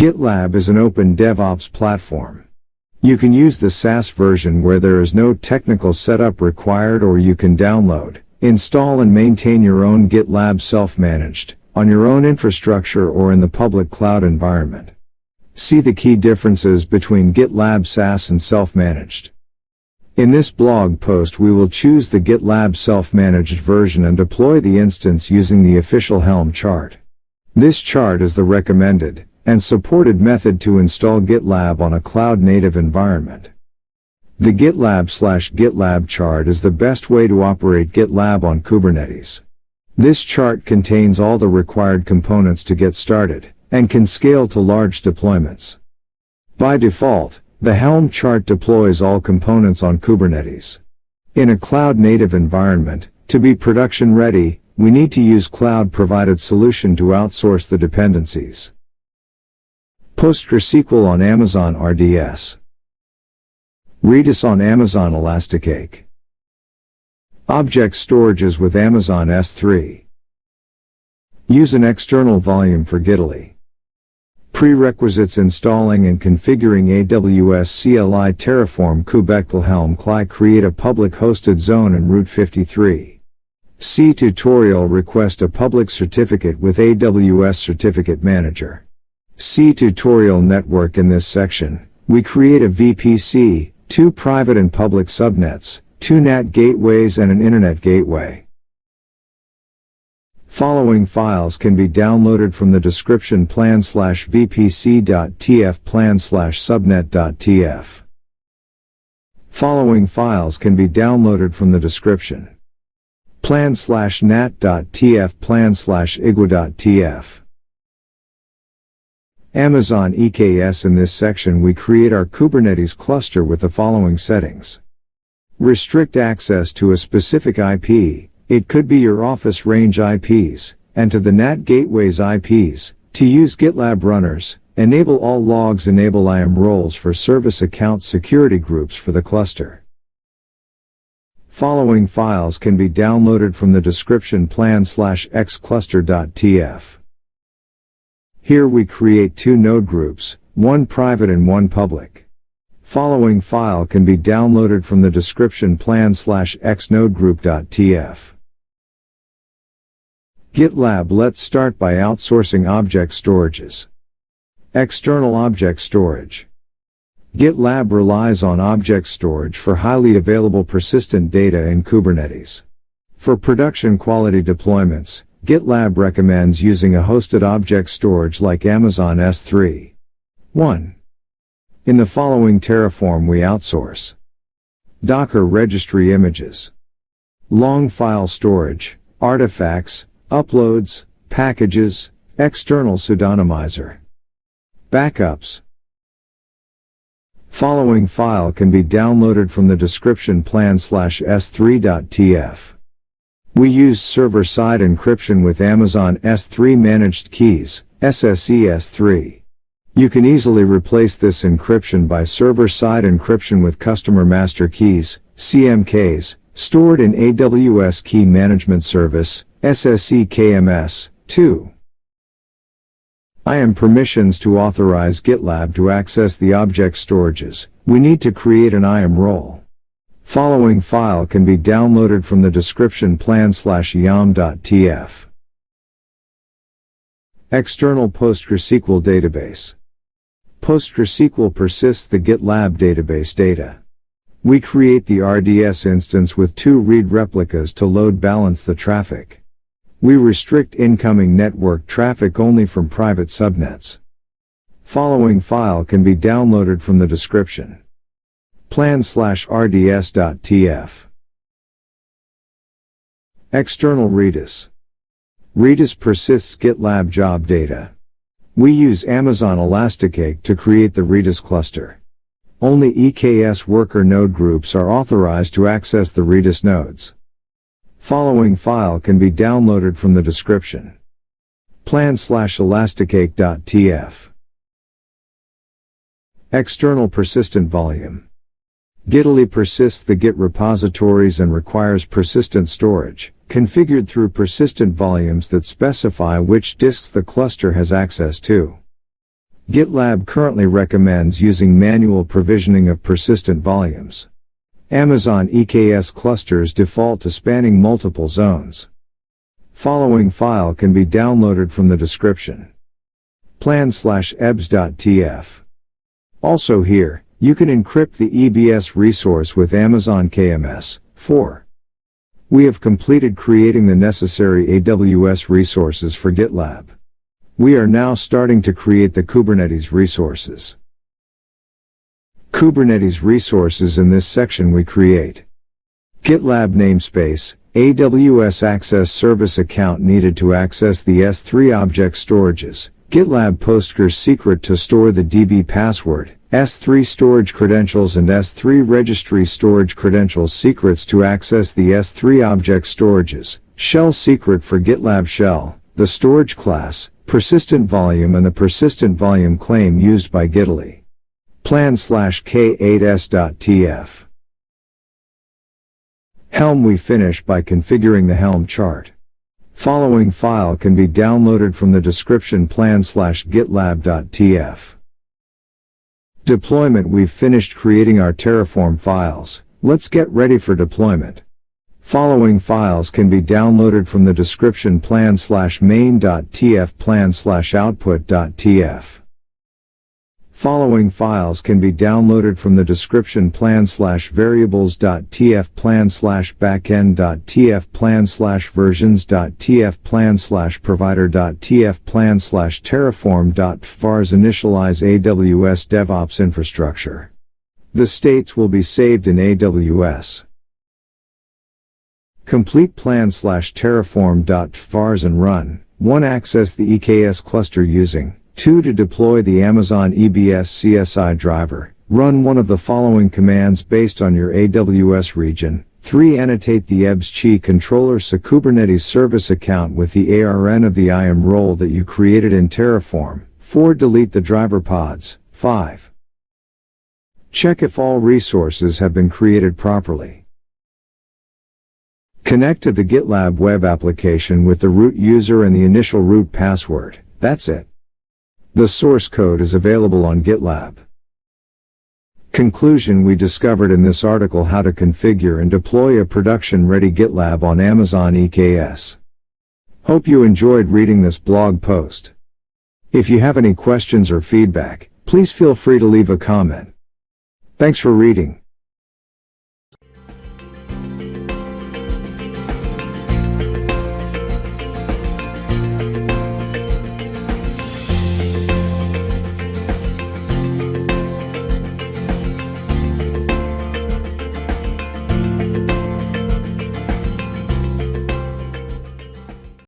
Gitlab is an open DevOps platform. You can use the SaaS version where there is no technical setup required, or you can download, install and maintain your own Gitlab self-managed, on your own infrastructure or in the public cloud environment. See the key differences between Gitlab SaaS and self-managed. In this blog post we will choose the Gitlab self-managed version and deploy the instance using the official Helm chart. This chart is the recommended and supported method to install Gitlab on a cloud-native environment. The Gitlab/Gitlab chart is the best way to operate Gitlab on Kubernetes. This chart contains all the required components to get started, and can scale to large deployments. By default, the Helm chart deploys all components on Kubernetes. In a cloud-native environment, to be production-ready, we need to use cloud-provided solution to outsource the dependencies. PostgreSQL on Amazon RDS. Redis on Amazon Elasticake. Object storages with Amazon S3. Use an external volume for Gitlab. Prerequisites: installing and configuring AWS CLI Terraform kubectl Helm CLI. Create a public hosted zone in Route 53. See tutorial. Request a public certificate with AWS Certificate Manager. See tutorial. Network. In this section, we create a VPC, 2 private and public subnets, 2 NAT gateways and an internet gateway. Following files can be downloaded from the description: plan/vpc.tf, plan/subnet.tf. Following files can be downloaded from the description: plan/nat.tf, plan/igwa.tf. Amazon EKS. In this section we create our Kubernetes cluster with the following settings. Restrict access to a specific IP, it could be your office range IPs, and to the NAT gateway's IPs, to use GitLab runners, enable all logs, enable IAM roles for service account security groups for the cluster. Following files can be downloaded from the description: plan/xcluster.tf. Here we create 2 node groups, 1 private and 1 public. Following file can be downloaded from the description: plan/xnodegroup.tf. Gitlab. Let's start by outsourcing object storages. External object storage. Gitlab relies on object storage for highly available persistent data in Kubernetes. For production quality deployments, Gitlab recommends using a hosted object storage like Amazon S3. 1. In the following Terraform we outsource: Docker registry images, long file storage, artifacts, uploads, packages, external pseudonymizer, backups. Following file can be downloaded from the description: plan/s3.tf. We use server-side encryption with Amazon S3 Managed Keys, SSE S3. You can easily replace this encryption by server-side encryption with customer master keys, CMKs, stored in AWS Key Management Service, SSE KMS, 2. IAM permissions. To authorize Gitlab to access the object storages, we need to create an IAM role. Following file can be downloaded from the description: plan/yam.tf. External PostgreSQL database. PostgreSQL persists the Gitlab database data. We create the RDS instance with 2 read replicas to load balance the traffic. We restrict incoming network traffic only from private subnets. Following file can be downloaded from the description: plan/rds.tf. External Reedus. Reedus persists Gitlab job data. We use Amazon Elasticake to create the Reedus cluster. Only EKS worker node groups are authorized to access the Reedus nodes. Following file can be downloaded from the description: plan/elasticake.tf. External persistent volume. Gitlab persists the Git repositories and requires persistent storage, configured through persistent volumes that specify which disks the cluster has access to. GitLab currently recommends using manual provisioning of persistent volumes. Amazon EKS clusters default to spanning multiple zones. Following file can be downloaded from the description. plan/ebs.tf. Also here, you can encrypt the EBS resource with Amazon KMS. 4. We have completed creating the necessary AWS resources for GitLab. We are now starting to create the Kubernetes resources. Kubernetes resources. In this section we create GitLab namespace, AWS access service account needed to access the S3 object storages, GitLab Postgres secret to store the DB password, S3 storage credentials and S3 registry storage credentials secrets to access the S3 object storages, shell secret for GitLab shell, the storage class, persistent volume and the persistent volume claim used by Gitlab. plan/k8s.tf. Helm. We finish by configuring the Helm chart. Following file can be downloaded from the description. plan/gitlab.tf. Deployment. We've finished creating our Terraform files. Let's get ready for deployment. Following files can be downloaded from the description. plan/main.tf, plan/output.tf. Following files can be downloaded from the description. plan/variables.tf, plan/backend.tf, plan/versions.tf, plan/provider.tf, plan/terraform.vars. Initialize AWS DevOps infrastructure. The states will be saved in AWS. Complete plan/terraform.vars and run. 1. Access the EKS cluster using 2. To deploy the Amazon EBS CSI driver, run one of the following commands based on your AWS region. 3. Annotate the EBS controller Kubernetes service account with the ARN of the IAM role that you created in Terraform. 4. Delete the driver pods. 5. Check if all resources have been created properly. Connect to the GitLab web application with the root user and the initial root password. That's it. The source code is available on GitLab. Conclusion. We discovered in this article how to configure and deploy a production-ready GitLab on Amazon EKS. Hope you enjoyed reading this blog post. If you have any questions or feedback, please feel free to leave a comment. Thanks for reading.